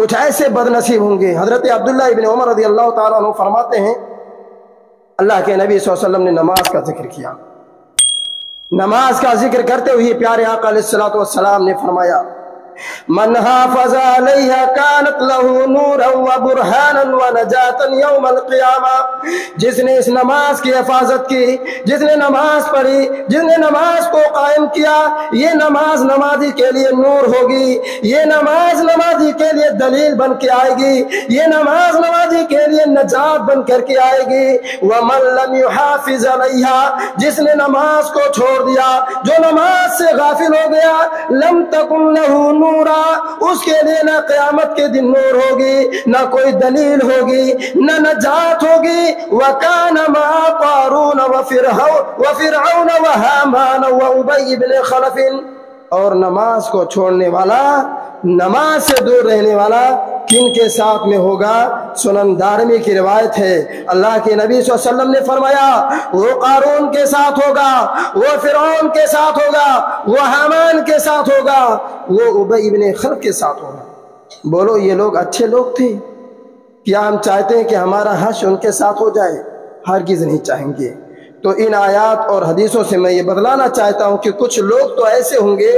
کچھ ایسے بدنصیب ہوں گے۔ حضرت عبداللہ ابن عمر رضی اللہ تعالیٰ عنہ فرماتے ہیں اللہ کے نبی صلی اللہ علیہ وسلم نے نماز کا ذکر کیا، نماز کا ذکر کرتے ہوئے پیارے آقا علیہ الصلوۃ والسلام نے فرمایا من حافظ علیہ کانت لہ نورا وبرہانا ونجاتا یوم القیامہ، جس نے اس نماز کی حفاظت کی، جس نے نماز پڑھی، جس نے نماز کو قائم کیا، یہ نماز نمازی کے لیے نور ہوگی، یہ نماز نمازی کے لیے دلیل بن کے آئے گی، یہ نماز نمازی کے لیے نجات بن کر کے آئے گی۔ ومن لم يحافظ علیہ، جس نے نماز کو چھوڑ دیا، جو نماز سے غافل ہو گیا، لم تکن لہ نورا، اس کے لیے نہ قیامت کے دن نور ہوگی، نہ کوئی دلیل ہوگی، نہ نجات ہوگی۔ وَكَانَ مَعَ قَارُونَ وَفِرْعَوْنَ وَهَامَانَ وَأُبَيِّ بْنِ خَلَفٍ، اور نماز کو چھوڑنے والا، نماز سے دور رہنے والا کن کے ساتھ میں ہوگا؟ سنن دارمی کی روایت ہے، اللہ کے نبی صلی اللہ علیہ وسلم نے فرمایا وہ قارون کے ساتھ ہوگا، وہ فرعون کے ساتھ ہوگا، وہ حامان کے ساتھ ہوگا، وہ ابی بن خلف کے ساتھ ہوگا۔ بولو یہ لوگ اچھے لوگ تھے؟ کیا ہم چاہتے ہیں کہ ہمارا حشر ان کے ساتھ ہو جائے؟ ہرگز نہیں چاہیں گے۔ تو ان آیات اور حدیثوں سے میں یہ بدلانا چاہتا ہوں کہ کچھ لوگ تو ایسے ہوں گے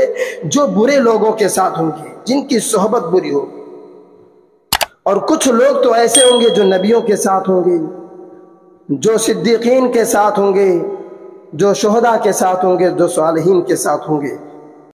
جو برے لوگوں کے ساتھ ہوں گے، جن کی صحبت بری ہوگی، اور کچھ لوگ تو ایسے ہوں گے جو نبیوں کے ساتھ ہوں گے، جو صدیقین کے ساتھ ہوں گے، جو شہداء کے ساتھ ہوں گے، جو صالحین کے ساتھ ہوں گے۔